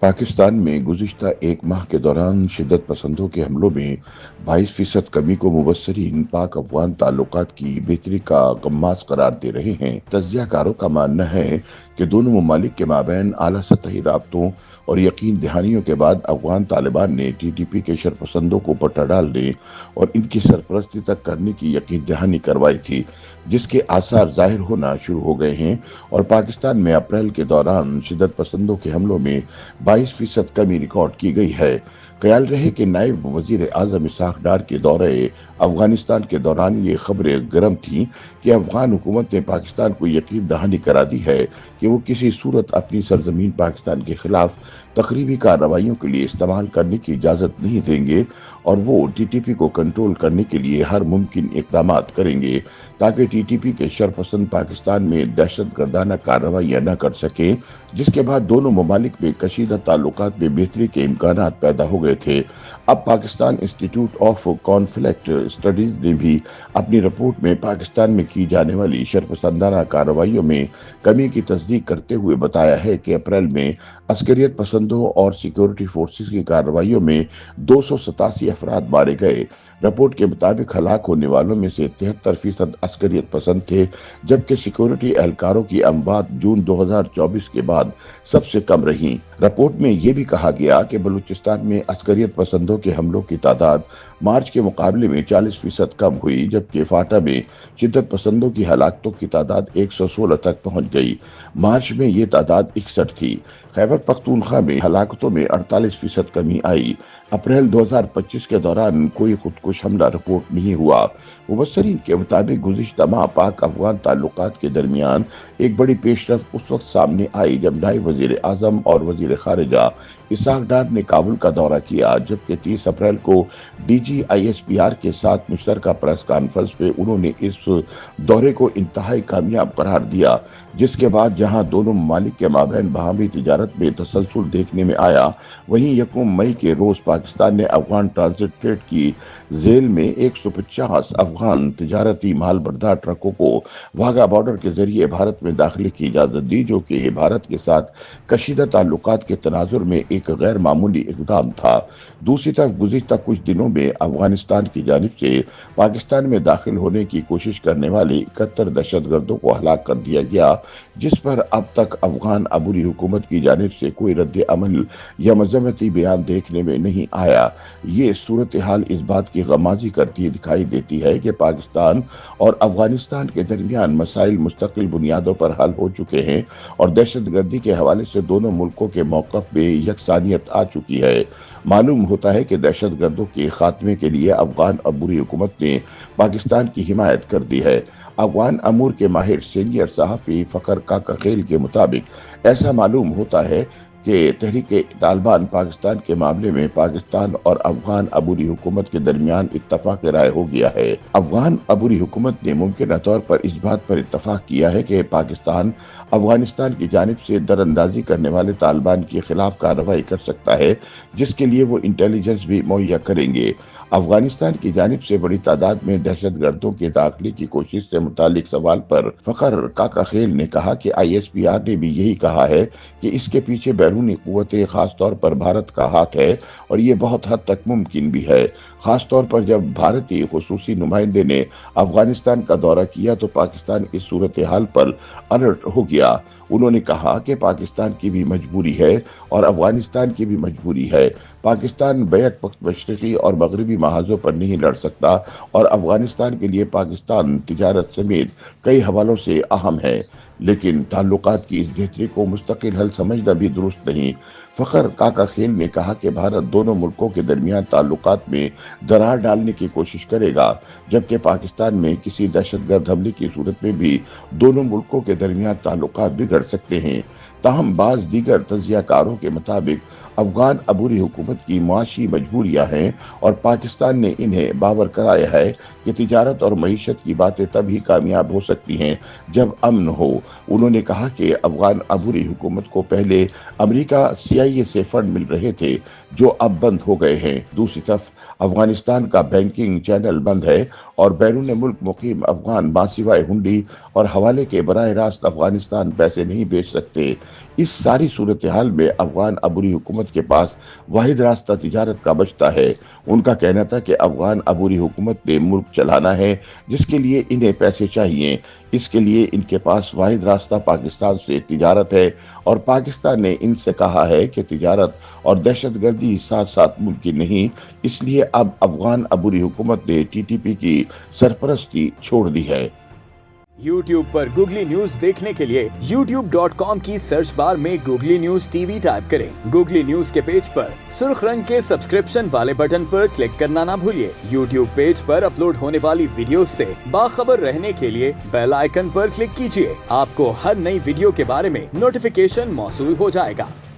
पाकिस्तान में गुज़िश्ता एक माह के दौरान शिद्दत पसंदों के हमलों में 22% कमी को मुबस्सिरीन पाक अफगान ताल्लुकात की बेहतरी का गम्मास करार दे रहे हैं। तज्ज़ियाकारों का मानना है कि दोनों ममालिक के माबैन आला सतही राब्तों और यकीन दहानियों के बाद अफगान तालिबान ने TTP के शरपसंदों को पट्टा डालने और इनकी सरपरस्ती तक करने की यकीन दहानी करवाई थी, जिसके आसार जाहिर होना शुरू हो गए हैं और पाकिस्तान में अप्रैल के दौरान शिद्दत पसंदों के हमलों में 22% कमी रिकॉर्ड की गई है। ख्याल रहे कि नायब वजीर आजम इसहाक डार के दौरे अफगानिस्तान के दौरान ये खबरें गर्म थीं कि अफगान हुकूमत ने पाकिस्तान को यकीन दहानी करा दी है कि वो किसी सूरत अपनी सरजमीन पाकिस्तान के खिलाफ तकरीबी कार्रवाइयों के लिए इस्तेमाल करने की इजाज़त नहीं देंगे और वो TTP को कंट्रोल करने के लिए हर मुमकिन इक़दाम करेंगे ताकि TTP के शरपसंद पाकिस्तान में दहशत गर्दाना कार्रवाइयाँ न कर सकें, जिसके बाद दोनों ममालिक में कशीदा ताल्लुकात में बेहतरी के इम्कानात पैदा हो गए थे। अब Pakistan institute of conflict studies ने भी अपनी रिपोर्ट में पाकिस्तान में की जाने वाली शरपसंदाना कार्रवाइयों में कमी की तस्दीक करते हुए बताया है कि अप्रैल में अस्करियत पसंदों और सिक्योरिटी फोर्सेस की कार्रवाइयों में 287 अफराद मारे गए। रिपोर्ट के मुताबिक हलाक होने वालों में से 73% अस्करियत पसंद थे, जबकि सिक्योरिटी एहलकारों की अमवात जून 2024 के बाद सबसे कम रही। रिपोर्ट में यह भी कहा गया कि बलूचिस्तान में अस्करियत पसंदों के हमलों की तादाद मार्च के मुकाबले में 40% कम हुई, जबकि फाटा में शिद्दत पसंदों की हलाकतों की तादाद 116 तक पहुंच गई। मार्च में ये तादाद 61 थी। खैबर पख्तूनख्वा में हलाकतों में 48% कमी आई। अप्रैल 2025 के दौरान कोई खुदकुश हमला रिपोर्ट नहीं हुआ। मुबस्सिरीन के मुताबिक गुज़िश्ता माह पाक अफगान ताल्लुकात के दरमियान एक बड़ी पेशरफ्त उस वक्त सामने आई जब नायब वज़ीर आज़म और वज़ीर ख़ारिजा इसहाक डार ने काबुल का दौरा किया, जबकि 30 अप्रैल को DG ISPR के साथ मुश्तरका प्रेस कॉन्फ्रेंस में उन्होंने इस दौरे को इंतहाई कामयाब करार दिया, जिसके बाद जहां दोनों ममालिक के माबैन बाहमी तिजारत में तसलसल देखने में आया, वहीं 1 मई के रोज पाकिस्तान ने अफगान ट्रांजिट ट्रेड की जेल में 150 अफगान तिजारती माल बरदार ट्रकों को वाघा बॉर्डर के जरिए भारत में दाखिले की इजाजत दी, जो कि भारत के साथ कशीदा ताल्लुकात के तनाजुर में एक गैर मामूली इकदाम था। दूसरी तरफ गुज़िश्ता कुछ दिनों में अफगानिस्तान की जानिब से पाकिस्तान में दाखिल होने की कोशिश करने वाले 71 दहशतगर्दों को हलाक कर दिया गया, जिस पर अब तक अफगान अबूरी हुकूमत की जानिब से कोई रद्द अमल या मजम्मती बयान देखने में नहीं आया। ये सूरत हाल इस बात की गमाजी करती दिखाई देती है कि पाकिस्तान और अफगानिस्तान के दरमियान मसाइल मुस्तकिल बुनियादों पर हल हो चुके हैं और दहशतगर्दी के हवाले से दोनों मुल्कों के मौक़िफ़ में यकसानियत आ चुकी है। मालूम होता है कि दहशतगर्दों के खात्मे के लिए अफगान अबूरी हुकूमत ने पाकिस्तान की हिमायत कर दी है। अफगान अमूर के माहिर सीनियर सहाफ़ी फ़खर काकाखेल के मुताबिक ऐसा मालूम होता है कि तहरीक-ए-तालिबान पाकिस्तान के मामले में पाकिस्तान और अफगान अबूरी हुकूमत के दरमियान इत्तफाक राय हो गया है। अफगान अबूरी हुकूमत ने मुमकिन तौर पर इस बात पर इत्तफाक किया है कि पाकिस्तान अफगानिस्तान की जानिब से दरअंदाजी करने वाले तालिबान के खिलाफ कार्रवाई कर सकता है, जिसके लिए वो इंटेलिजेंस भी मुहैया करेंगे। अफगानिस्तान की जानिब से बड़ी तादाद में दहशतगर्दों के दाखिले की कोशिश से मुतालिक सवाल पर फ़खर काकाखेल ने कहा कि ISPR ने भी यही कहा है कि इसके पीछे बैरूनी क़ुव्वतें खास तौर पर भारत का हाथ है और ये बहुत हद तक मुमकिन भी है। खास तौर पर जब भारतीय खुसूसी नुमाइंदे ने अफगानिस्तान का दौरा किया तो पाकिस्तान इस सूरत हाल पर अलर्ट हो गया। उन्होंने कहा कि पाकिस्तान की भी मजबूरी है और अफगानिस्तान की भी मजबूरी है। पाकिस्तान बैक वक्त मशरक़ी और मगरबी महाजों पर नहीं लड़ सकता और अफगानिस्तान के लिए पाकिस्तान तिजारत समेत कई हवालों से अहम है, लेकिन ताल्लुकात की इस बेहतरी को मुस्तकिल हल समझना भी दुरुस्त नहीं। फ़खर काकाखेल ने कहा कि भारत दोनों मुल्कों के दरमियान ताल्लुकात में दरार डालने की कोशिश करेगा, जबकि पाकिस्तान में किसी दहशतगर्द हमले की सूरत में भी दोनों मुल्कों के दरमियान ताल्लुकात बिगड़ सकते हैं। ताहम बाज़ दीगर तज्ज़ियाकारों के मुताबिक अफगान अबूरी हुकूमत की मुआशी मजबूरियाँ हैं और पाकिस्तान ने इन्हें बावर कराया है कि तिजारत और मईशत की बातें तभी कामयाब हो सकती हैं जब अमन हो। उन्होंने कहा कि अफगान अबूरी हुकूमत को पहले अमेरिका CIA से फंड मिल रहे थे, जो अब बंद हो गए हैं। दूसरी तरफ अफगानिस्तान का बैंकिंग चैनल बंद है और बैरून मुल्क मुकीम अफगान मासिवाए हुंडी और हवाले के बराह रास्त अफगानिस्तान पैसे नहीं भेज सकते। इस सारी सूरत हाल में अफगान अबूरी हुकूमत के पास वाहिद रास्ता तिजारत का बचता है। उनका कहना था कि अफगान अबूरी हुकूमत ने मुल्क चलाना है, जिसके लिए इन्हें पैसे चाहिए। इसके लिए इनके पास वाहिद रास्ता पाकिस्तान से तिजारत है और पाकिस्तान ने इनसे कहा है कि तिजारत और दहशतगर्दी साथ साथ मुमकिन नहीं। इसलिए अब अफगान अबूरी हुकूमत ने TTP की सरपरस्ती छोड़ दी है। YouTube पर गूगली न्यूज देखने के लिए youtube.com की सर्च बार में गूगली न्यूज TV टाइप करें। गूगली न्यूज के पेज पर सुर्ख रंग के सब्सक्रिप्शन वाले बटन पर क्लिक करना ना भूलिए। YouTube पेज पर अपलोड होने वाली वीडियोस से बाखबर रहने के लिए बेल आइकन पर क्लिक कीजिए। आपको हर नई वीडियो के बारे में नोटिफिकेशन मौसूल हो जाएगा।